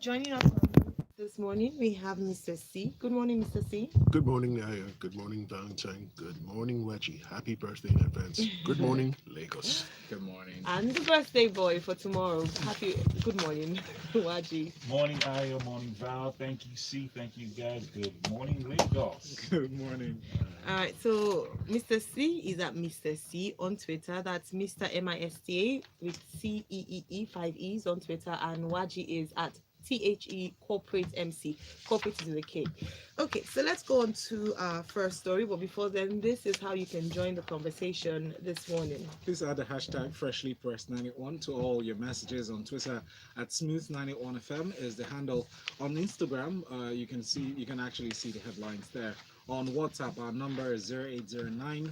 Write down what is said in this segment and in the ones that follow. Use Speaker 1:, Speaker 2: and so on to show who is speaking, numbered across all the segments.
Speaker 1: Joining us this morning, we have Mr. C. Good morning, Mr. C.
Speaker 2: Good morning, Aya. Good morning, Valentine. Good morning, Wedgie. Happy birthday in advance. Good morning, Lagos.
Speaker 3: Good morning.
Speaker 1: And the birthday boy for tomorrow. Good morning, Waji.
Speaker 4: Morning, Aya. Morning, Val. Thank you, C. Thank you, guys. Good morning, Lagos.
Speaker 3: Good morning.
Speaker 1: All right, so Mr. C is at Mr. C on Twitter. That's Mr. MISTA with CEEE, 5 E's on Twitter. And Waji is at THE Corporate MC. Corporate is with a K. Okay, so let's go on to our first story. But before then, this is how you can join the conversation this morning.
Speaker 3: Please add the hashtag Freshlypressed91 to all your messages on Twitter at Smooth91FM is the handle. On Instagram, you can actually see the headlines there. On WhatsApp, our number is 0809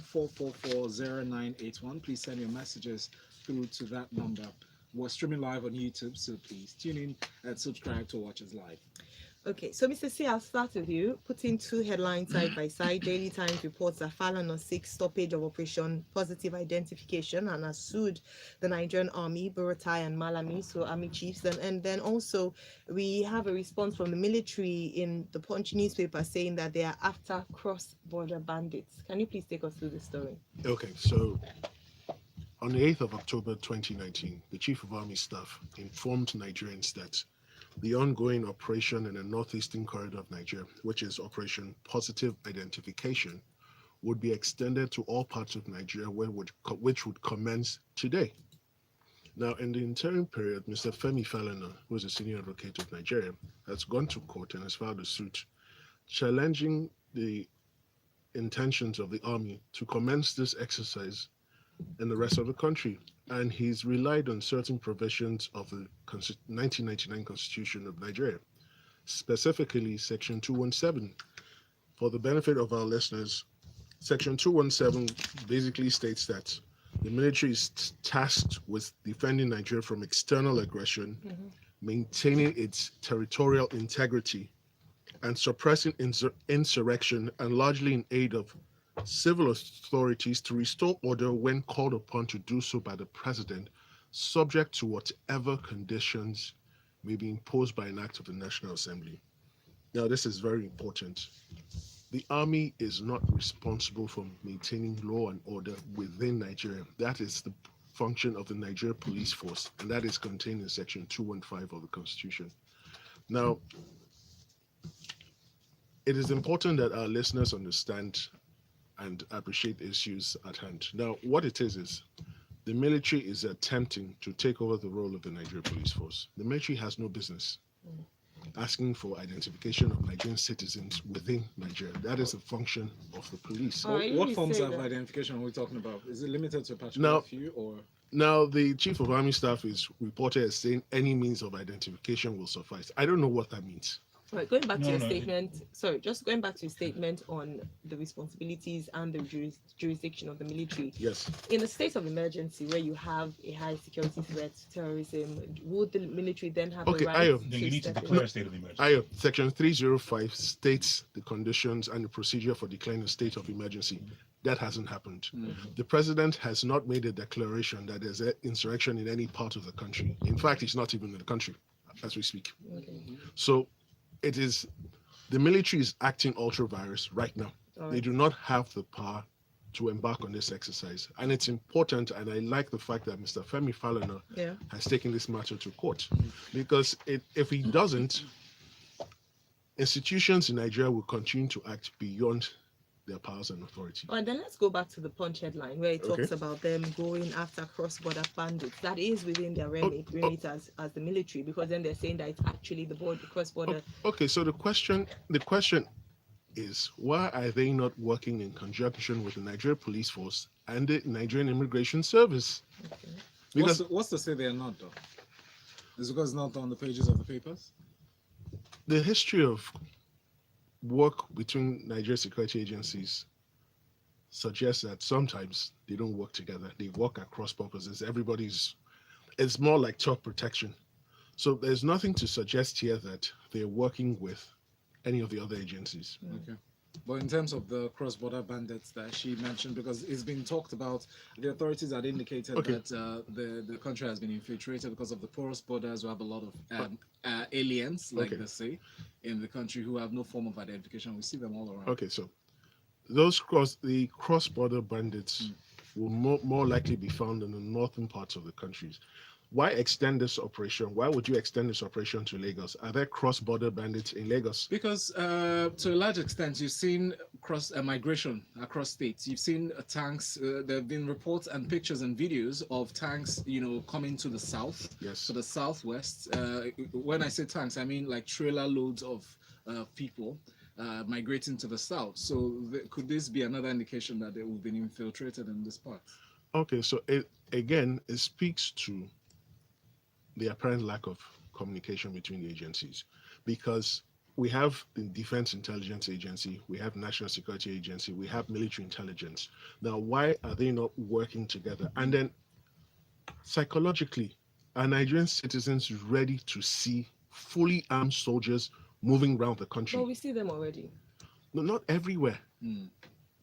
Speaker 3: Please send your messages through to that number. We're streaming live on YouTube, so please tune in and subscribe to watch us live.
Speaker 1: Okay, so Mr. C, I'll start with you. Putting two headlines side by side. Daily Times reports that Fallon seeks stoppage of Operation Positive Identification and has sued the Nigerian Army, Buratai and Malami, so Army chiefs. And then also we have a response from the military in the Punch newspaper saying that they are after cross-border bandits. Can you please take us through the story?
Speaker 2: Okay, so on the 8th of October 2019, the Chief of Army Staff informed Nigerians that the ongoing operation in the northeastern corridor of Nigeria, which is Operation Positive Identification, would be extended to all parts of Nigeria, which would commence today. Now, in the interim period, Mr. Femi Falana, who is a senior advocate of Nigeria, has gone to court and has filed a suit challenging the intentions of the army to commence this exercise in the rest of the country. And he's relied on certain provisions of the 1999 Constitution of Nigeria, specifically Section 217. For the benefit of our listeners, Section 217 basically states that the military is tasked with defending Nigeria from external aggression, maintaining its territorial integrity, and suppressing insurrection, and largely in aid of civil authorities to restore order when called upon to do so by the president, subject to whatever conditions may be imposed by an act of the National Assembly. Now, this is very important. The army is not responsible for maintaining law and order within Nigeria. That is the function of the Nigeria Police Force, and that is contained in Section 215 of the Constitution. Now, it is important that our listeners understand and appreciate the issues at hand. Now, what it is the military is attempting to take over the role of the Nigeria Police Force. The military has no business asking for identification of Nigerian citizens within Nigeria. That is a function of the police.
Speaker 3: What forms of identification are we talking about? Is it limited to a particular few or?
Speaker 2: Now, the Chief of Army Staff is reported as saying any means of identification will suffice. I don't know what that means.
Speaker 1: Right, going back to your statement, just going back to your statement on the responsibilities and the jurisdiction of the military.
Speaker 2: Yes.
Speaker 1: In a state of emergency where you have a high security threat, terrorism, would the military then have the right
Speaker 4: then you need to declare a state of emergency.
Speaker 2: Section 305 states the conditions and the procedure for declaring a state of emergency. That hasn't happened. The president has not made a declaration that there's an insurrection in any part of the country. In fact, he's not even in the country as we speak. So it is the military is acting ultra virus right now. They do not have the power to embark on this exercise. And it's important, and I like the fact that Mr. Femi Falana has taken this matter to court. Because if he doesn't, institutions in Nigeria will continue to act beyond their powers and authority.
Speaker 1: And then let's go back to the Punch headline where it talks about them going after cross-border bandits. That is within their remit as the military, because then they're saying that it's actually the cross-border.
Speaker 2: Okay, so the question is, why are they not working in conjunction with the Nigerian Police Force and the Nigerian Immigration Service?
Speaker 3: Okay. Because what's to say they are not, though? Is it because it's not on the pages of the papers?
Speaker 2: The history of work between Nigerian security agencies suggests that sometimes they don't work together. They work at cross purposes. It's more like top protection. So there's nothing to suggest here that they're working with any of the other agencies.
Speaker 3: Okay. But in terms of the cross-border bandits that she mentioned, because it's been talked about, the authorities had indicated
Speaker 2: Okay.
Speaker 3: that the country has been infiltrated because of the porous borders. We have a lot of aliens, like
Speaker 2: Okay.
Speaker 3: they say, in the country who have no form of identification. We see them all around.
Speaker 2: Okay, so the cross-border bandits will more likely be found in the northern parts of the countries. Why extend this operation? Why would you extend this operation to Lagos? Are there cross-border bandits in Lagos?
Speaker 3: Because to a large extent, you've seen cross migration across states. You've seen tanks. There have been reports and pictures and videos of tanks, coming to the south,
Speaker 2: Yes.
Speaker 3: to the southwest. When I say tanks, I mean like trailer loads of people migrating to the south. So could this be another indication that they have been infiltrated in this part?
Speaker 2: Okay, so it speaks to the apparent lack of communication between the agencies, because we have the Defense Intelligence Agency, we have National Security Agency, we have military intelligence. Now, why are they not working together? And then psychologically, are Nigerian citizens ready to see fully armed soldiers moving around the country?
Speaker 1: But we see them already.
Speaker 2: No, not everywhere.
Speaker 3: Mm.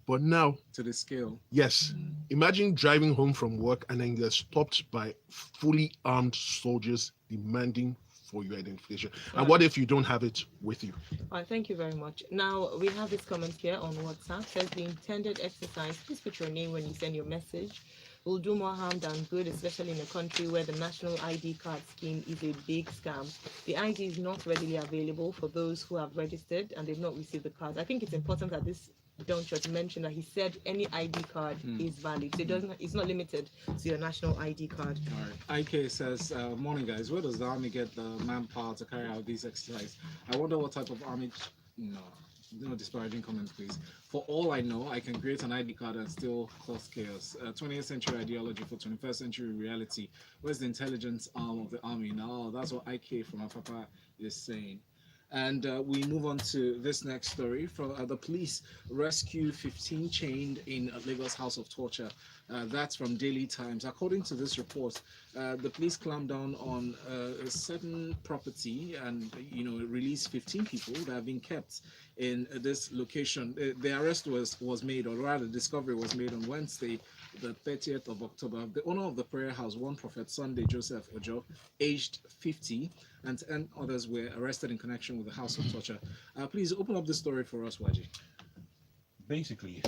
Speaker 2: But now,
Speaker 3: To the scale.
Speaker 2: yes. Imagine driving home from work and then you're stopped by fully armed soldiers demanding for your identification. And what if you don't have it with you?
Speaker 1: All right, thank you very much. Now, we have this comment here on WhatsApp. Says the intended exercise, please put your name when you send your message, will do more harm than good, especially in a country where the national ID card scheme is a big scam. The ID is not readily available for those who have registered and they've not received the cards. I think it's important that this juncture to mention that he said any ID card is valid. So it's not limited to your national ID card.
Speaker 3: All right. IK says, morning guys, where does the army get the manpower to carry out these exercises? I wonder what type of army. No disparaging comments, please. For all I know, I can create an ID card and still cause chaos. 20th century ideology for 21st century reality. Where's the intelligence arm of the army? Now, that's what IK from Afapa is saying. And we move on to this next story. From the police rescue 15 chained in Lagos house of torture. That's from Daily Times. According to this report, the police clamped down on a certain property and released 15 people that have been kept in this location. The arrest was made, or rather, the discovery was made on Wednesday, the 30th of October. The owner of the prayer house, One Prophet Sunday Joseph Ojo, aged 50, and 10 others were arrested in connection with the house of torture. Please open up the story for us, Waji.
Speaker 4: Basically,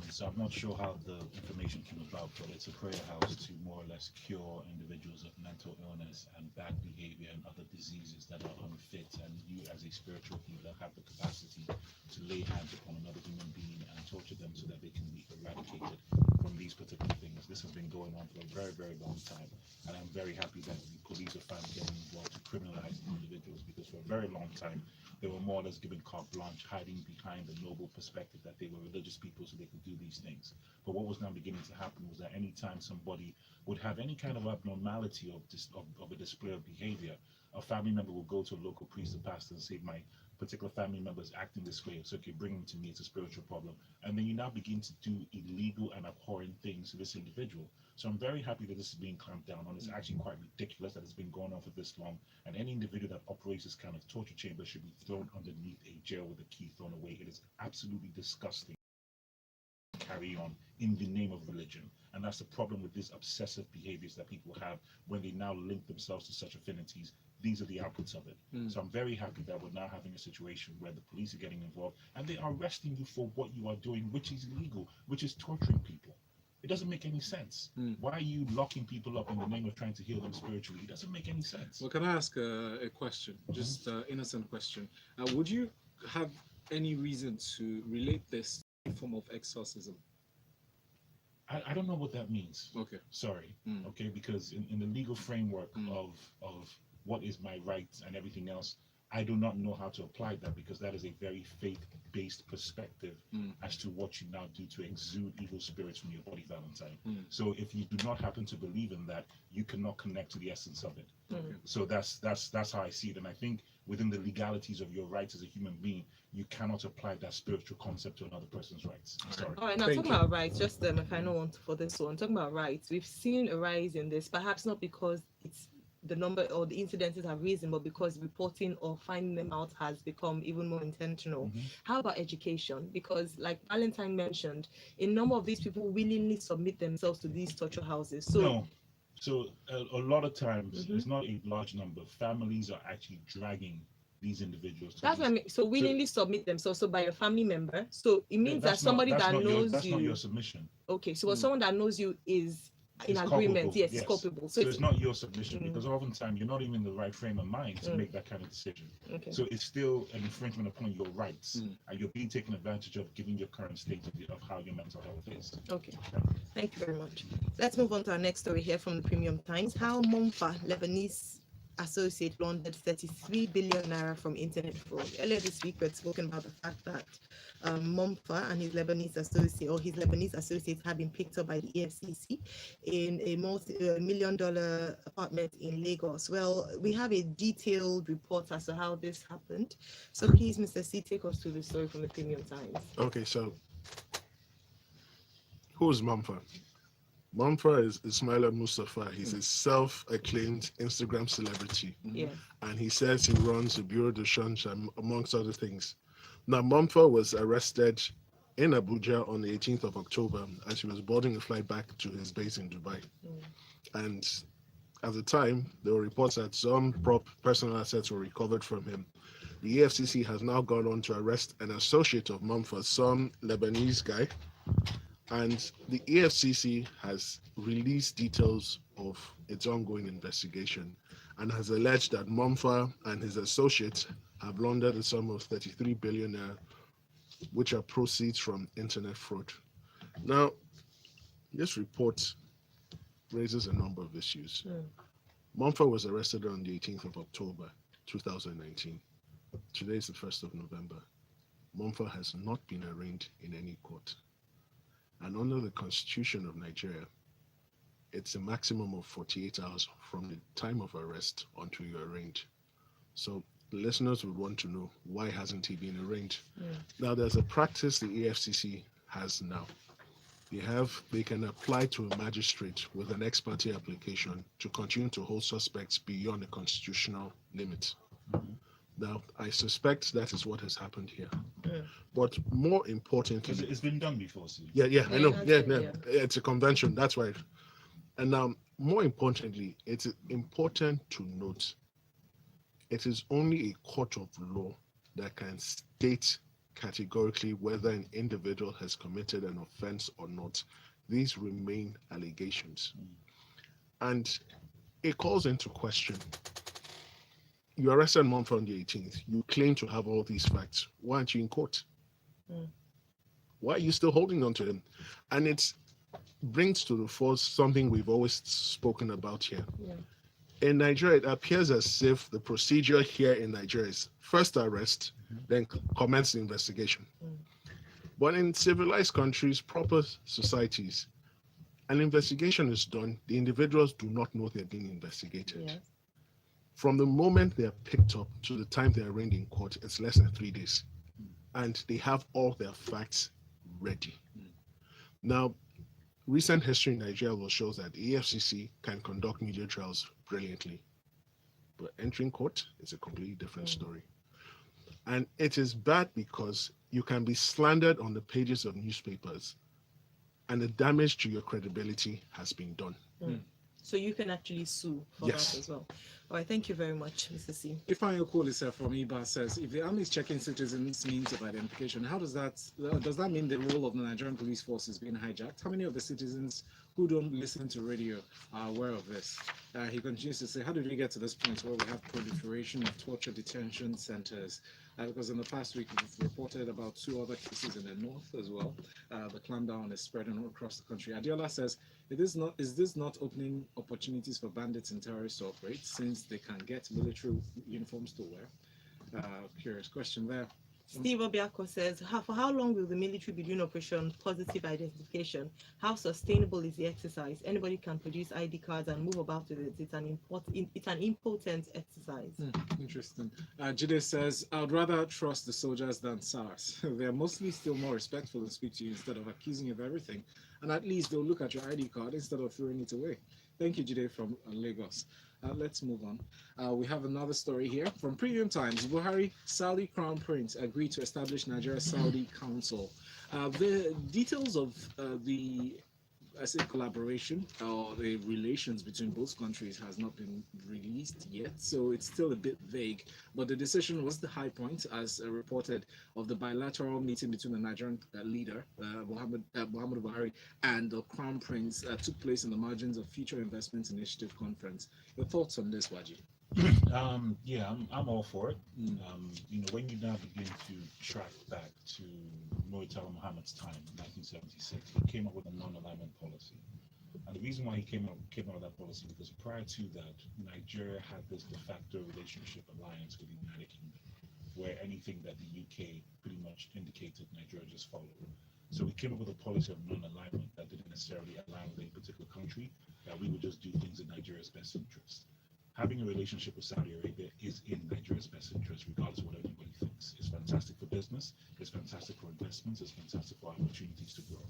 Speaker 4: so I'm not sure how the information came about, but it's a prayer house to more or less cure individuals of mental illness and bad behavior and other diseases that are unfit. And you, as a spiritual healer, have the capacity to lay hands upon another human being and torture them so that they can be eradicated from these particular things. This has been going on for a very, very long time. And I'm very happy that the police are finally getting involved to criminalize the individuals, because for a very long time, they were more or less given carte blanche, hiding behind the noble perspective that they were religious people so they could do these things. But what was now beginning to happen was that anytime somebody would have any kind of abnormality of a display of behavior, a family member will go to a local priest or pastor and say, my particular family member is acting this way, so okay, bring him to me, it's a spiritual problem. And then you now begin to do illegal and abhorrent things to this individual. So I'm very happy that this is being clamped down on. It's actually quite ridiculous that it's been going on for this long. And any individual that operates this kind of torture chamber should be thrown underneath a jail with a key thrown away. It is absolutely disgusting to carry on in the name of religion. And that's the problem with these obsessive behaviors that people have when they now link themselves to such affinities. These are the outputs of it. So I'm very happy that we're now having a situation where the police are getting involved and they are arresting you for what you are doing, which is illegal, which is torturing people. It doesn't make any sense. Why are you locking people up in the name of trying to heal them spiritually? It doesn't make any sense.
Speaker 3: Well, can I ask a question? Just an innocent question. Would you have any reason to relate this to a form of exorcism?
Speaker 4: I don't know what that means.
Speaker 3: Okay.
Speaker 4: Sorry. Okay, because in the legal framework of what is my rights and everything else, I do not know how to apply that, because that is a very faith-based perspective as to what you now do to exude evil spirits from your body, Valentine. So if you do not happen to believe in that, you cannot connect to the essence of it. So that's how I see it. And I think within the legalities of your rights as a human being, you cannot apply that spiritual concept to another person's rights. I'm sorry.
Speaker 1: All right, now talking about rights, just a final one for this one. Talking about rights, we've seen a rise in this, perhaps not because it's the number or the incidences have risen, but because reporting or finding them out has become even more intentional.
Speaker 4: Mhm.
Speaker 1: How about education? Because, like Valentine mentioned, a number of these people willingly submit themselves to these torture houses. So,
Speaker 4: No. So a lot of times,
Speaker 1: Mhm.
Speaker 4: it's not a large number. Families are actually dragging these individuals to
Speaker 1: that's what I
Speaker 4: these.
Speaker 1: mean. So,
Speaker 4: So
Speaker 1: willingly submit themselves. So, by your family member. So, it means that somebody that knows
Speaker 4: that's not your
Speaker 1: you.
Speaker 4: submission.
Speaker 1: Okay. So,
Speaker 3: Mm.
Speaker 1: someone that knows you is in
Speaker 4: It's
Speaker 1: agreement.
Speaker 4: culpable,
Speaker 1: Yes, it's
Speaker 4: yes.
Speaker 1: culpable. So,
Speaker 4: So
Speaker 1: it's
Speaker 4: it's not your submission
Speaker 1: Mm.
Speaker 4: because oftentimes you're not even in the right frame of mind to
Speaker 1: Mm.
Speaker 4: make that kind of decision.
Speaker 1: okay.
Speaker 4: So it's still an infringement upon your rights,
Speaker 3: Mm.
Speaker 4: and you're being taken advantage of given your current state of how your mental health is.
Speaker 1: Okay. Thank you very much. Let's move on to our next story here from the Premium Times. How Momfa, Lebanese associate, laundered 33 billion naira from internet fraud. Earlier this week, we had spoken about the fact that Momfa and his Lebanese associate, or his Lebanese associates, have been picked up by the EFCC in a multi-million-dollar apartment in Lagos. Well, we have a detailed report as to how this happened. So please, Mr. C, take us through the story from the Premium Times.
Speaker 2: Okay, so who's Mumford? Mumford is Ismaila Mustafa. He's a self-acclaimed Instagram celebrity,
Speaker 1: Yes.
Speaker 2: and he says he runs a bureau de change, amongst other things. Now, Mumford was arrested in Abuja on the 18th of October as he was boarding a flight back to his base in Dubai. And at the time, there were reports that some personal assets were recovered from him. The EFCC has now gone on to arrest an associate of Mumford, some Lebanese guy, and the EFCC has released details of its ongoing investigation and has alleged that Mumford and his associates have laundered a sum of 33 billion naira, which are proceeds from internet fraud. Now, this report raises a number of issues. Mumford was arrested on the 18th of October 2019. Today is the 1st of November. Mumford has not been arraigned in any court. And under the Constitution of Nigeria, it's a maximum of 48 hours from the time of arrest until you're arraigned. So the listeners would want to know, why hasn't he been arraigned? Now, there's a practice the EFCC has now. They can apply to a magistrate with an ex parte application to continue to hold suspects beyond the constitutional limit. Now, I suspect that is what has happened here. But more importantly,
Speaker 4: It's been done before, Steve.
Speaker 2: I know.
Speaker 1: Yeah,
Speaker 2: It's a convention. That's right. And more importantly, it's important to note it is only a court of law that can state categorically whether an individual has committed an offense or not. These remain allegations. And it calls into question. You arrested Mumford on the 18th. You claim to have all these facts. Why aren't you in court? Why are you still holding on to him? And it brings to the fore something we've always spoken about here. In Nigeria, it appears as if the procedure here in Nigeria is first arrest, then commence the investigation. But in civilized countries, proper societies, an investigation is done, the individuals do not know they're being investigated.
Speaker 1: Yes.
Speaker 2: From the moment they are picked up to the time they are arraigned in court, it's less than 3 days. And they have all their facts ready. Now, recent history in Nigeria will show that the EFCC can conduct media trials brilliantly. But entering court is a completely different story. And it is bad because you can be slandered on the pages of newspapers and the damage to your credibility has been done.
Speaker 1: So you can actually sue for
Speaker 2: Yes.
Speaker 1: that as well. All right, thank you very much, Mr. C.
Speaker 3: Ifeanyi Okolisa from IBA says, if the army is checking citizens' means of identification, how does that mean the role of the Nigerian police force is being hijacked? How many of the citizens who don't listen to radio are aware of this? He continues to say, how did we get to this point where we have proliferation of torture detention centers? Because in the past week, we've reported about 2 other cases in the north as well. The clampdown is spreading across the country. Adiola says, is this not opening opportunities for bandits and terrorists to operate since they can get military uniforms to wear? Curious question there.
Speaker 1: Steve Obiako says, for how long will the military be doing Operation Positive Identification? How sustainable is the exercise? Anybody can produce ID cards and move about with it. It's an impotent exercise.
Speaker 3: Interesting. Jide says, I would rather trust the soldiers than SARS. They're mostly still more respectful and speak to you instead of accusing you of everything. And at least they'll look at your ID card instead of throwing it away. Thank you, Jide from Lagos. Let's move on. We have another story here from Premium Times. Buhari, Saudi Crown Prince agreed to establish Nigeria Saudi Council. The details of the I say collaboration or the relations between both countries has not been released yet, so it's still a bit vague. But the decision was the high point, as reported, of the bilateral meeting between the Nigerian leader, Muhammad Buhari, and the Crown Prince took place in the margins of Future Investment Initiative Conference. Your thoughts on this, Waji?
Speaker 4: Yeah, I'm all for it.
Speaker 3: Mm.
Speaker 4: When you now begin to track back to Murtala Muhammad's time, 1976, he came up with a non-alignment policy. And the reason why he came out with that policy because prior to that, Nigeria had this de facto relationship alliance with the United Kingdom, where anything that the UK pretty much indicated, Nigeria just followed. So we came up with a policy of non-alignment that didn't necessarily align with a particular country, that we would just do things in Nigeria's best interest. Having a relationship with Saudi Arabia is in Nigeria's best interest, regardless of what anybody thinks. It's fantastic for business, it's fantastic for investments, it's fantastic for opportunities to grow.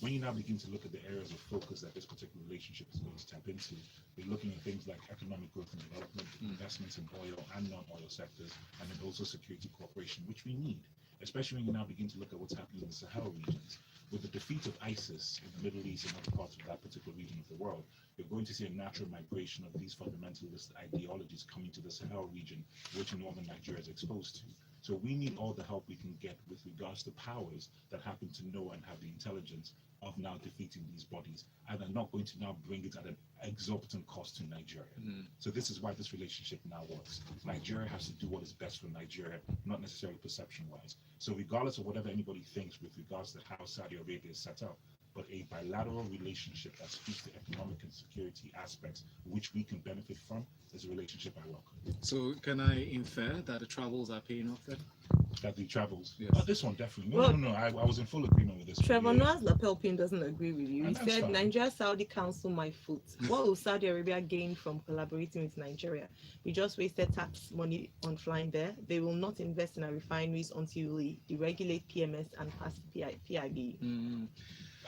Speaker 4: When you now begin to look at the areas of focus that this particular relationship is going to tap into, we're looking at things like economic growth and development, investments in oil and non-oil sectors, and then also security cooperation, which we need, especially when you now begin to look at what's happening in the Sahel regions. With the defeat of ISIS in the Middle East and other parts of that particular region of the world, you're going to see a natural migration of these fundamentalist ideologies coming to the Sahel region, which northern Nigeria is exposed to. So we need all the help we can get with regards to powers that happen to know and have the intelligence of now defeating these bodies, and are not going to now bring it at an exorbitant cost to Nigeria. So this is why this relationship now works. Nigeria has to do what is best for Nigeria, not necessarily perception-wise. So regardless of whatever anybody thinks with regards to how Saudi Arabia is set up, but a bilateral relationship that speaks to economic and security aspects, which we can benefit from, is a relationship I welcome.
Speaker 3: So can I infer that the travels are paying off then?
Speaker 4: That the travels.
Speaker 3: Yes.
Speaker 4: Oh, this one definitely. No. I was in full agreement with this.
Speaker 1: Trevor Noah's lapel pin doesn't agree with you. He
Speaker 4: And that's
Speaker 1: said
Speaker 4: fine.
Speaker 1: Nigeria Saudi Council my foot. What will Saudi Arabia gain from collaborating with Nigeria? We just wasted tax money on flying there. They will not invest in our refineries until we deregulate PMS and pass PIB.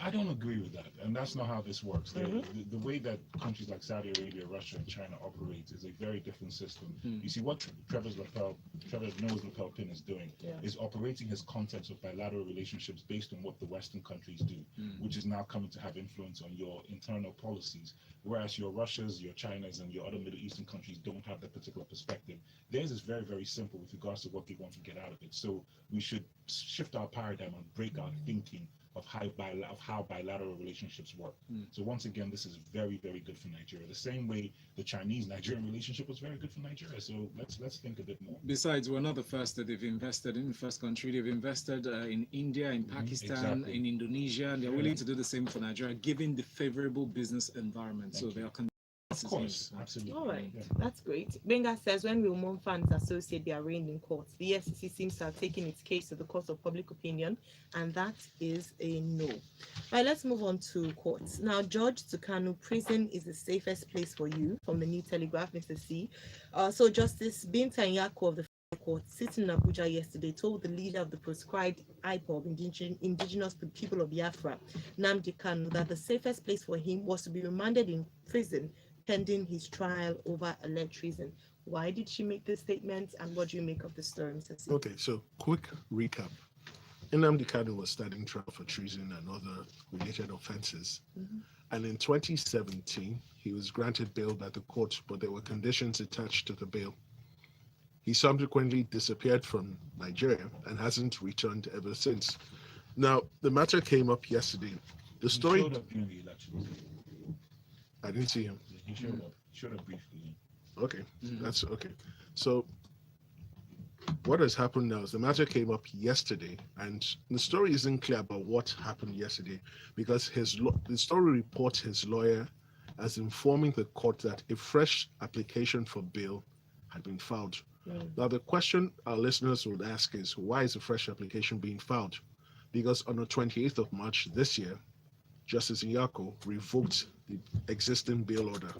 Speaker 4: I don't agree with that, and that's not how this works. The way that countries like Saudi Arabia, Russia, and China operate is a very different system. You see, what Trevor Noah's lapel pin is doing is operating his context of bilateral relationships based on what the Western countries do, which is now coming to have influence on your internal policies. Whereas your Russias, your Chinas, and your other Middle Eastern countries don't have that particular perspective. Theirs is very, very simple with regards to what they want to get out of it. So we should shift our paradigm and break our thinking of how bilateral relationships work. So once again, this is very, very good for Nigeria. The same way the Chinese-Nigerian relationship was very good for Nigeria. So let's think a bit more.
Speaker 3: Besides, we're not the first that they've invested in the first country. They've invested in India, in Pakistan, in Indonesia, and they're willing to do the same for Nigeria, given the favorable business environment. So they are.
Speaker 4: Of course, absolutely.
Speaker 1: All right, that's great. Benga says when will Monfa and his associate be arraigned in court? The FCC seems to have taken its case to the court of public opinion, and that is a no. Right, let's move on to courts. Now, George Tukanu, prison is the safest place for you, from the New Telegraph, Mr. C. So Justice Binta Nyako of the Court, sitting in Abuja yesterday, told the leader of the proscribed IPOB, Indigenous People of Biafra, Nnamdi Kanu, that the safest place for him was to be remanded in prison pending his trial over alleged treason. Why did she make this statement, and what do you make of the story, Mr. C?
Speaker 2: Okay, so quick recap. Nnamdi Kanu was standing trial for treason and other related offenses. And in 2017, he was granted bail by the court, but there were conditions attached to the bail. He subsequently disappeared from Nigeria and hasn't returned ever since. Now, the matter came up yesterday. The story.
Speaker 4: He showed up during the elections.
Speaker 2: I didn't see him.
Speaker 4: He showed up briefly.
Speaker 2: Okay, that's okay. So what has happened now is the matter came up yesterday, and the story isn't clear about what happened yesterday because the story reports his lawyer as informing the court that a fresh application for bail had been filed. Now, the question our listeners would ask is, why is a fresh application being filed? Because on the 28th of March this year, Justice Nyako revoked the existing bail order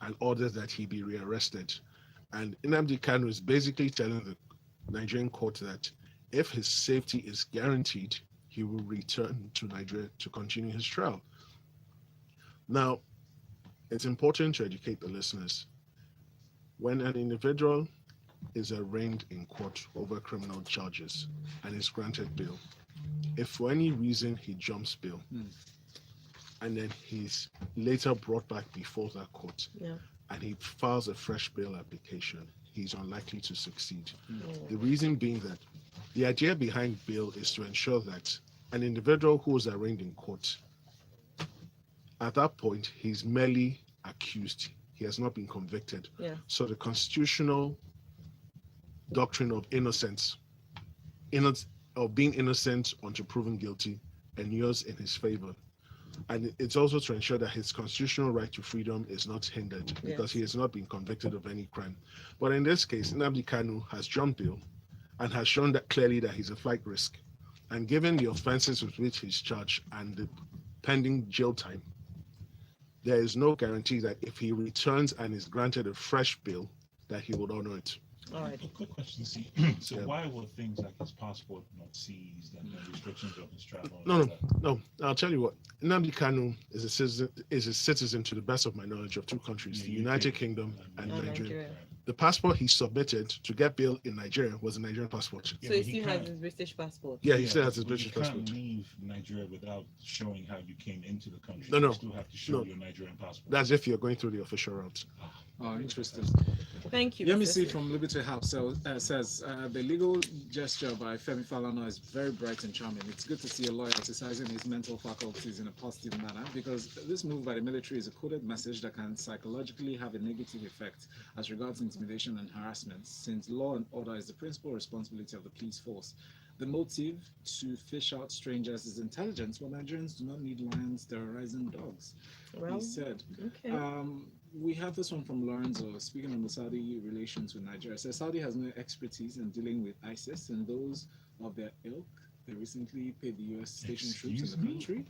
Speaker 2: and ordered that he be rearrested. And Nnamdi Kanu is basically telling the Nigerian court that if his safety is guaranteed, he will return to Nigeria to continue his trial. Now, It's important to educate the listeners. When an individual is arraigned in court over criminal charges and is granted bail, if for any reason he jumps bail
Speaker 3: Mm.
Speaker 2: and then he's later brought back before that court
Speaker 1: Yeah.
Speaker 2: and he files a fresh bail application, he's unlikely to succeed.
Speaker 1: Mm.
Speaker 2: The reason being that the idea behind bail is to ensure that an individual who is arraigned in court, at that point, he's merely accused. He has not been convicted.
Speaker 1: Yeah.
Speaker 2: So the constitutional doctrine of innocence, of being innocent until proven guilty, endures in his favor. And it's also to ensure that his constitutional right to freedom is not hindered because he has not been convicted of any crime. But in this case, Nnamdi Kanu has jumped bail and has shown that clearly that he's a flight risk. And given the offenses with which he's charged and the pending jail time, there is no guarantee that if he returns and is granted a fresh bail, that he would honor it.
Speaker 1: All right.
Speaker 4: A quick question, see. So
Speaker 2: Yeah.
Speaker 4: why were things like his passport not seized and the restrictions of his travel? and
Speaker 2: No,
Speaker 4: all
Speaker 2: no,
Speaker 4: that?
Speaker 2: no. I'll tell you what. Nnamdi Kanu is a citizen, to the best of my knowledge, of two countries, the
Speaker 4: Yeah,
Speaker 2: United
Speaker 4: UK
Speaker 2: Kingdom and
Speaker 1: And
Speaker 2: Nigeria.
Speaker 1: Nigeria.
Speaker 2: The passport he submitted to get bail in Nigeria was a Nigerian passport.
Speaker 4: Yeah,
Speaker 1: So he
Speaker 4: but
Speaker 1: still
Speaker 4: can't-
Speaker 1: has his British passport.
Speaker 2: Yeah, he still has his
Speaker 4: but
Speaker 2: British
Speaker 4: you can't
Speaker 2: passport.
Speaker 4: leave Nigeria without showing how you came into the country.
Speaker 2: No, no.
Speaker 4: You still have to show
Speaker 2: No.
Speaker 4: your Nigerian passport.
Speaker 2: That's if you're going through the official route.
Speaker 3: Oh, interesting.
Speaker 1: Thank you.
Speaker 3: Yemi
Speaker 1: Mr.
Speaker 3: C
Speaker 1: Sia.
Speaker 3: from Liberty House says the legal gesture by Femi Falana is very bright and charming. It's good to see a lawyer exercising his mental faculties in a positive manner because this move by the military is a coded message that can psychologically have a negative effect as regards intimidation and harassment, since law and order is the principal responsibility of the police force. The motive to fish out strangers is intelligence, but Nigerians do not need lions terrorizing dogs,
Speaker 1: Well,
Speaker 3: he said.
Speaker 1: okay.
Speaker 3: We have this one from Lorenzo, speaking on the Saudi relations with Nigeria. Says Saudi has no expertise in dealing with ISIS and those of their ilk. They recently paid the US stationed troops in the country.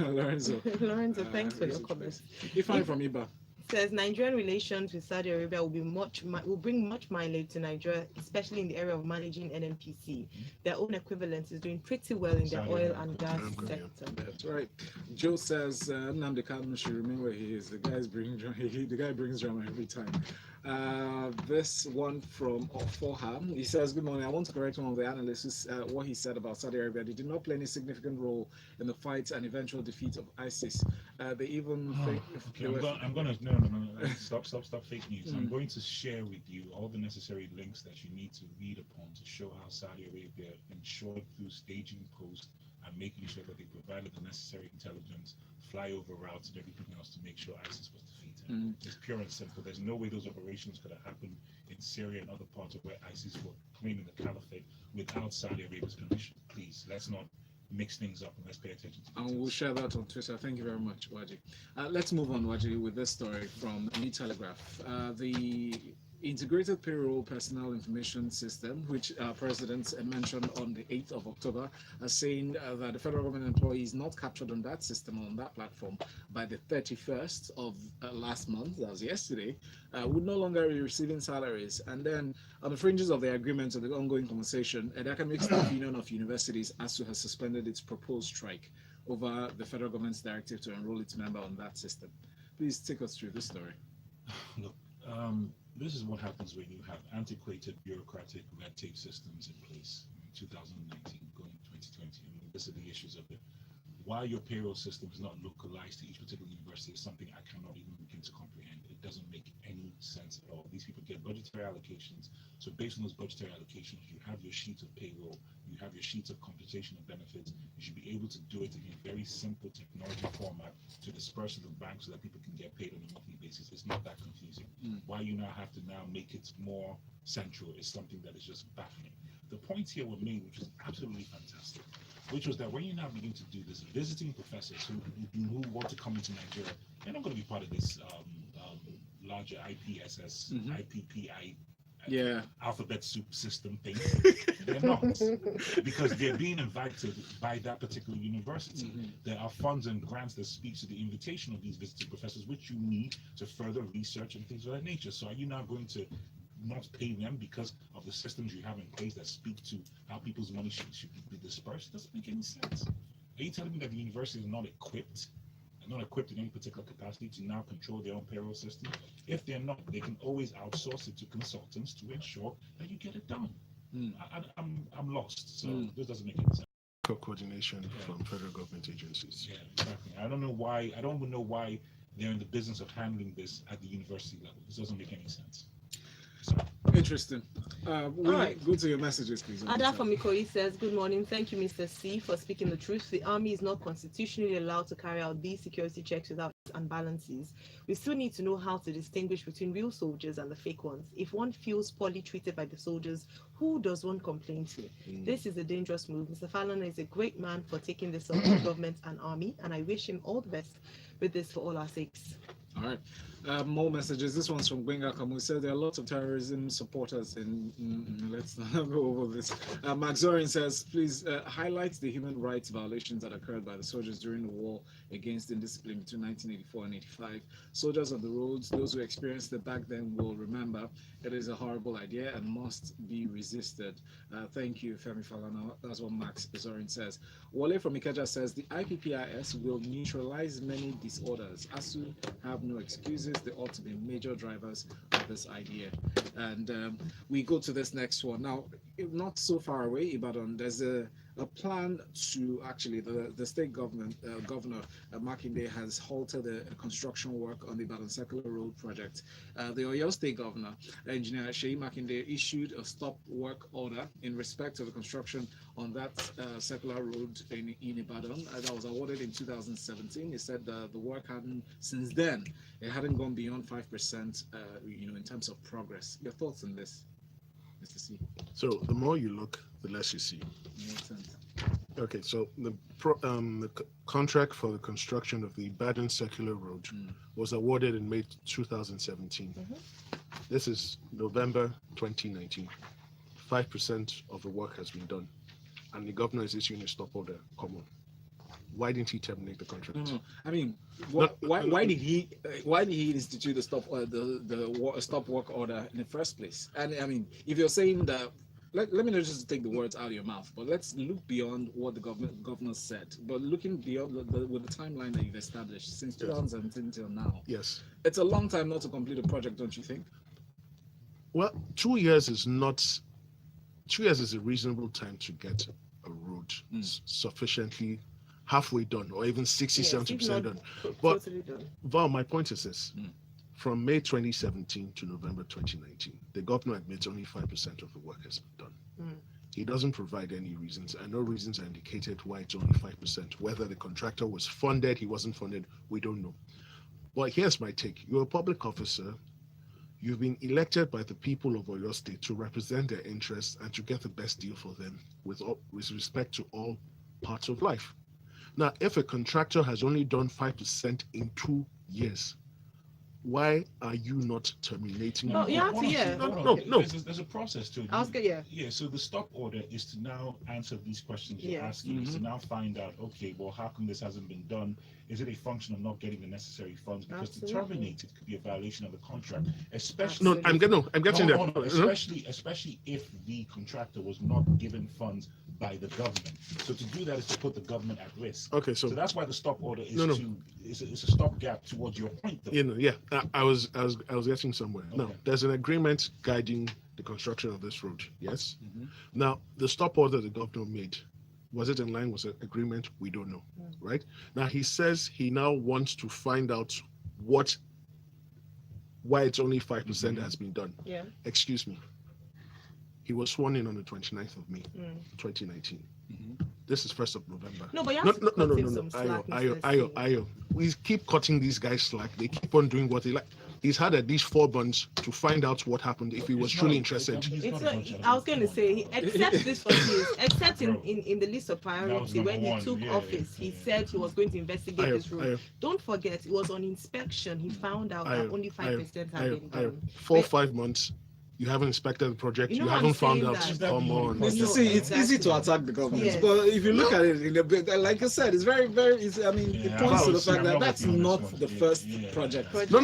Speaker 3: Lorenzo.
Speaker 1: Lorenzo, thanks for your
Speaker 3: research
Speaker 1: comments.
Speaker 3: based. Ifan from Iba.
Speaker 1: Says Nigerian relations with Saudi Arabia will bring much mileage to Nigeria, especially in the area of managing NNPC. Their own equivalent is doing pretty well in the
Speaker 4: Saudi
Speaker 1: oil
Speaker 4: Arabia.
Speaker 1: and gas
Speaker 2: Okay, yeah.
Speaker 1: sector.
Speaker 3: That's right. Joe says Nnamdi Kanu should remain where he is. The guy brings drama every time. This one from Forham. He says, "Good morning. I want to correct one of the analysts what he said about Saudi Arabia. They did not play any significant role in the fight and eventual defeat of ISIS. They even think
Speaker 4: Okay, I'm gonna no. Stop fake news. I'm going to share with you all the necessary links that you need to read upon to show how Saudi Arabia ensured through staging posts and making sure that they provided the necessary intelligence, flyover routes, and everything else to make sure ISIS was defeated. It's pure and simple. There's no way those operations could have happened in Syria and other parts of where ISIS were claiming the caliphate without Saudi Arabia's permission. Please, let's not mix things up and let's pay attention to
Speaker 3: And we'll
Speaker 4: details.
Speaker 3: share that on Twitter. Thank you very much, Waji. Let's move on, Waji, with this story from New Telegraph. The Integrated Payroll Personnel Information System, which President mentioned on the 8th of October, saying that the federal government employees not captured on that system, on that platform, by the 31st of last month, that was yesterday, would no longer be receiving salaries. And then, on the fringes of the agreement of the ongoing conversation, the Academic Staff Union of Universities, ASU, has suspended its proposed strike over the federal government's directive to enroll its member on that system. Please take us through this story.
Speaker 4: Look, this is what happens when you have antiquated bureaucratic red tape systems in place in 2019 going 2020. I mean, this are the issues of it. Why your payroll system is not localized to each particular university is something I cannot even begin to comprehend. It doesn't make any sense at all. These people get budgetary allocations. So based on those budgetary allocations, you have your sheets of payroll, you have your sheets of computation of benefits. You should be able to do it in a very simple technology format to disperse to the bank so that people can get paid on a monthly basis. It's not that confusing. Why you now have to now make it more central is something that is just baffling. The points here were made, which is absolutely fantastic, which was that when you now begin to do this, visiting professors who want to come into Nigeria, they're not going to be part of this larger IPSS, IPPI alphabet soup system thing. They're not, because they're being invited by that particular university. There are funds and grants that speak to the invitation of these visiting professors, which you need to further research and things of that nature. So are you now going to not pay them because of the systems you have in place that speak to how people's money should be dispersed? It doesn't make any sense. Are you telling me that the university is not equipped not equipped in any particular capacity to now control their own payroll system. If they're not, they can always outsource it to consultants to ensure that you get it done. I'm lost. So this doesn't make any sense.
Speaker 2: Coordination from federal government agencies.
Speaker 4: Yeah, exactly. I don't even know why they're in the business of handling this at the university level. This doesn't make any sense. So,
Speaker 3: Interesting.
Speaker 1: right.
Speaker 3: Go to your messages, please.
Speaker 1: Ada from Ikoi says, good morning. Thank you, Mr. C, for speaking the truth. The army is not constitutionally allowed to carry out these security checks without unbalances. We still need to know how to distinguish between real soldiers and the fake ones. If one feels poorly treated by the soldiers, who does one complain to? This is a dangerous move. Mr. Fallon is a great man for taking this up to government and army, and I wish him all the best with this for all our sakes.
Speaker 3: All right. More messages. This one's from Gwenga Kamu. Said there are lots of terrorism supporters in. Let's not go over this. Max Zorin says, please highlight the human rights violations that occurred by the soldiers during the war against indiscipline between 1984 and 85. Soldiers on the roads, those who experienced it back then will remember it is a horrible idea and must be resisted. Thank you, Femi Falana. That's what Max Zorin says. Wale from Ikeja says, the IPPIS will neutralize many disorders. ASU have no excuses. They ought to be major drivers of this idea. And we go to this next one. Now, not so far away, Ibadan, there's a plan to actually, the state government, Governor Makinde has halted the construction work on the Ibadan Circular Road project. The Oyo State Governor, Engineer Sheyi Makinde, issued a stop work order in respect of the construction on that circular road in Ibadan that was awarded in 2017. He said the work hadn't, since then, it hadn't gone beyond 5%, in terms of progress. Your thoughts on this, Mr. C?
Speaker 2: So the more you look, the less you see.
Speaker 3: Makes sense.
Speaker 2: Okay, so the contract for the construction of the Ibadan Circular Road was awarded in May 2017. This is November 2019. 5% of the work has been done, and the governor is issuing a stop order. Come on, why didn't he terminate the contract?
Speaker 3: No. I mean, why did he institute the stop work order in the first place? And I mean, if you're saying that, let me not just take the words out of your mouth, but let's look beyond what the governor said. But looking beyond with the timeline that you've established since 2017 till now,
Speaker 2: Yes,
Speaker 3: it's a long time not to complete a project, don't you think?
Speaker 2: well, 2 years is not. 2 years is a reasonable time to get a road sufficiently halfway done, or even 60-70% done. But
Speaker 1: Totally done.
Speaker 2: Val, my point is this. From May 2017 to November 2019, the governor admits only 5% of the work has been done. He doesn't provide any reasons, and no reasons are indicated why it's only 5%. Whether the contractor was funded, he wasn't funded, we don't know. But here's my take. You're a public officer. You've been elected by the people of Oyo State to represent their interests and to get the best deal for them with respect to all parts of life. Now, if a contractor has only done 5% in 2 years, why are you not terminating?
Speaker 1: No, you have to, yeah.
Speaker 2: No.
Speaker 4: There's a process to it.
Speaker 1: Yeah.
Speaker 4: So the stop order is to now answer these questions you're asking. Is to now find out, okay, well, how come this hasn't been done? Is it a function of not getting the necessary funds? Because to terminate it could be a violation of the contract, especially.
Speaker 2: No, I'm getting there.
Speaker 4: Especially if the contractor was not given funds by the government. So to do that is to put the government at risk.
Speaker 2: Okay,
Speaker 4: so that's why the stop order is it's a stopgap towards your point. Though.
Speaker 2: I was getting somewhere. Okay. Now, there's an agreement guiding the construction of this road. Yes. Now, the stop order the governor made, was it in line with the agreement? We don't know. Right. Now, he says he now wants to find out why it's only 5% has been done.
Speaker 1: Yeah.
Speaker 2: Excuse me. He was sworn in on the 29th of May, 2019. This is 1st of November.
Speaker 1: No, but you have to cut him some slack,
Speaker 2: Ayo. We keep cutting these guys slack. They keep on doing what they like. He's had at least 4 months to find out what happened if he was truly interested.
Speaker 1: I was going to say, except this for years, except in the list of priority when he took office, he said he was going to investigate this road. Don't forget, it was on inspection. He found out that only 5% had been done.
Speaker 2: 4 or 5 months. You haven't inspected the project. You haven't found out. Come on.
Speaker 3: Mr. C, it's easy to attack the government, but if you look at it in a bit, like I said, it's very, very easy. I mean, it points to the fact that that's not the first project.
Speaker 2: No.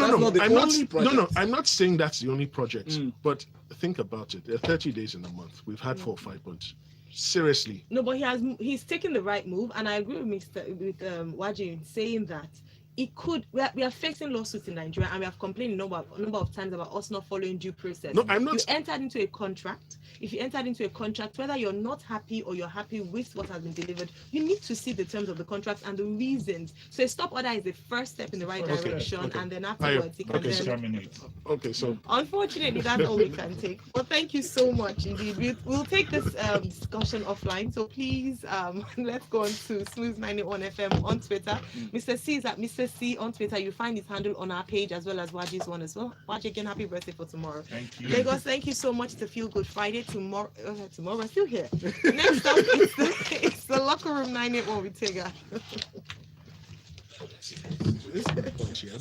Speaker 2: I'm not saying that's the only project, but think about it. There are 30 days in a month. We've had 4 or 5 months. Seriously.
Speaker 1: No, but he's taken the right move, and I agree with Waji in saying that it could. We are facing lawsuits in Nigeria, and we have complained a number of times about us not following due process.
Speaker 2: No, I'm not.
Speaker 1: You entered into a contract. If you entered into a contract, whether you're not happy or you're happy with what has been delivered, you need to see the terms of the contract and the reasons. So a stop order is the first step in the right
Speaker 2: Okay,
Speaker 1: direction,
Speaker 2: okay.
Speaker 1: and then afterwards you can
Speaker 2: Okay,
Speaker 1: then.
Speaker 4: Terminate.
Speaker 2: Okay, so
Speaker 1: Unfortunately, that's all we can take. Well, thank you so much indeed. We'll take this discussion offline. So please, let's go on to Smooth 91 FM on Twitter. Mr. C is at Mr. C on Twitter. You find his handle on our page as well as Waji's one as well. Waji, again, happy birthday for tomorrow.
Speaker 4: Thank you.
Speaker 1: Lagos, thank you so much. To Feel Good Friday. Tomorrow we're still here. Next up, it's the Locker Room 981 with Tega.
Speaker 2: this is my point here.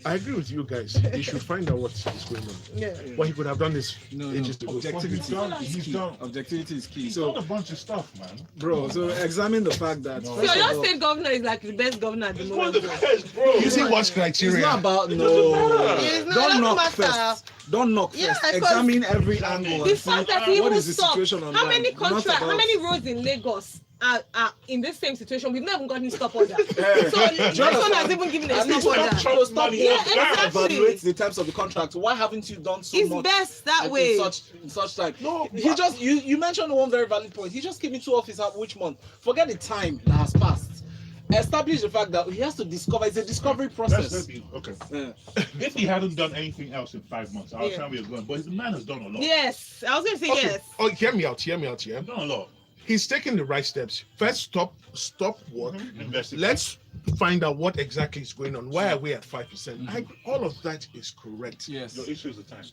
Speaker 2: I agree with you guys. He should find out what is going on.
Speaker 1: Yeah.
Speaker 2: What he could have done is
Speaker 3: No,
Speaker 2: ages ago.
Speaker 3: objectivity
Speaker 4: He's
Speaker 3: is key.
Speaker 4: done.
Speaker 3: Objectivity is key.
Speaker 4: He's
Speaker 3: So,
Speaker 4: done a bunch of stuff, man.
Speaker 3: bro, so examine the fact that
Speaker 4: No.
Speaker 1: So
Speaker 3: first of
Speaker 1: your
Speaker 3: all,
Speaker 1: state governor is like the best governor at the
Speaker 4: He's one of
Speaker 1: moment.
Speaker 4: the best, bro.
Speaker 2: Using what
Speaker 3: it's
Speaker 2: criteria?
Speaker 3: not about
Speaker 4: It
Speaker 3: no.
Speaker 1: It's not-
Speaker 3: Don't
Speaker 1: it
Speaker 3: knock
Speaker 1: doesn't matter.
Speaker 3: first. Don't knock
Speaker 1: Yeah,
Speaker 3: first.
Speaker 1: because
Speaker 3: Examine every angle.
Speaker 1: The
Speaker 3: and see
Speaker 1: fact that he
Speaker 3: what
Speaker 1: will
Speaker 3: is the
Speaker 1: stop.
Speaker 3: situation on
Speaker 1: How
Speaker 3: ground.
Speaker 1: many
Speaker 3: Not
Speaker 1: contracts? How
Speaker 3: about-
Speaker 1: many roads in Lagos are in this same situation? We've not even gotten stop order. So
Speaker 3: Jonathan,
Speaker 1: Jackson has even given a
Speaker 3: at
Speaker 1: stop
Speaker 3: least
Speaker 1: order.
Speaker 3: stop
Speaker 4: money
Speaker 1: Yeah,
Speaker 4: off that.
Speaker 1: exactly.
Speaker 3: evaluate the terms of the contract. Why haven't you done so
Speaker 1: It's
Speaker 3: much?
Speaker 1: best that
Speaker 3: in
Speaker 1: way.
Speaker 3: such time.
Speaker 2: No,
Speaker 3: He just you mentioned one very valid point. He just came into office at which month? Forget the time that has passed. Establish the fact that he has to discover. It's a discovery process.
Speaker 2: Okay.
Speaker 3: Yeah.
Speaker 4: If he hadn't done anything else in 5 months, our
Speaker 1: Yeah.
Speaker 4: family is going. But the man has done a lot.
Speaker 1: Yes, I was going to say
Speaker 2: Okay.
Speaker 1: yes.
Speaker 2: Oh, hear me out. Yeah.
Speaker 4: He's done a lot.
Speaker 2: He's taking the right steps. First, stop work.
Speaker 4: Investigate.
Speaker 2: Let's find out what exactly is going on. Why are we at 5%? All of that is correct.
Speaker 3: Yes.
Speaker 4: Your issue is the time.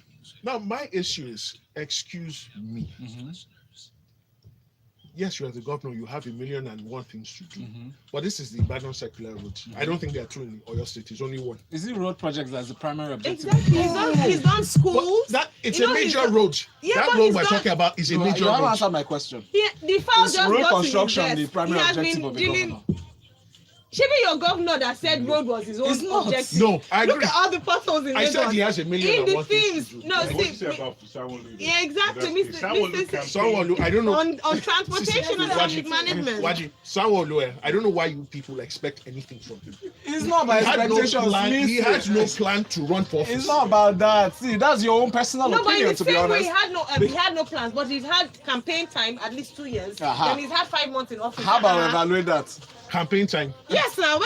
Speaker 2: Now, my issue is, excuse me. Yes, you are the governor. You have 1,000,001 things to do. But this is the Ibadan Circular Road. I don't think there are two in Oyo State. It's only one.
Speaker 3: Is it road projects that's the primary objective?
Speaker 1: Exactly. He's done
Speaker 2: But
Speaker 1: schools.
Speaker 2: it's
Speaker 1: You
Speaker 2: a
Speaker 1: know, he's
Speaker 2: major
Speaker 1: done-
Speaker 2: road.
Speaker 1: Yeah,
Speaker 2: That
Speaker 1: but
Speaker 2: road
Speaker 1: he's
Speaker 2: we're
Speaker 1: done-
Speaker 2: talking about is a
Speaker 3: No,
Speaker 2: major
Speaker 3: you haven't
Speaker 2: road.
Speaker 3: answered my question.
Speaker 1: The file
Speaker 3: Is
Speaker 1: just
Speaker 3: road
Speaker 1: got to
Speaker 3: construction
Speaker 1: his
Speaker 3: the
Speaker 1: desk.
Speaker 3: primary
Speaker 1: He has
Speaker 3: objective
Speaker 1: been
Speaker 3: of the
Speaker 1: dealing.
Speaker 3: governor?
Speaker 1: Should be your governor that said road was his own
Speaker 3: It's not.
Speaker 1: objective.
Speaker 2: No, I
Speaker 1: Look
Speaker 2: agree.
Speaker 1: at all the potholes in
Speaker 2: I
Speaker 1: Lagos.
Speaker 2: said he has 1,000,001
Speaker 1: in the
Speaker 2: things
Speaker 1: themes.
Speaker 2: to do.
Speaker 1: No,
Speaker 4: What do you
Speaker 1: see,
Speaker 4: say about Sanwo-Olu?
Speaker 1: yeah, exactly,
Speaker 4: That's- Sanwo-Olu
Speaker 1: Mr.
Speaker 4: campaign.
Speaker 2: Sanwo-Olu, I don't know.
Speaker 1: on transportation and traffic management.
Speaker 2: Waji, Sanwo-Olu, I don't know why you people expect anything from him.
Speaker 3: It's not about
Speaker 2: He had no
Speaker 3: expectations.
Speaker 2: plan. He
Speaker 3: listen.
Speaker 2: has no plan to run for office.
Speaker 3: It's not about that. See, that's your own personal
Speaker 1: No, but in
Speaker 3: opinion,
Speaker 1: the
Speaker 3: to be
Speaker 1: same way,
Speaker 3: honest.
Speaker 1: he had no plans, but he's had campaign time at least 2 years.
Speaker 3: Aha.
Speaker 1: Then he's had 5 months in office.
Speaker 3: How about we evaluate that?
Speaker 2: Campaign time.
Speaker 1: Yes, sir.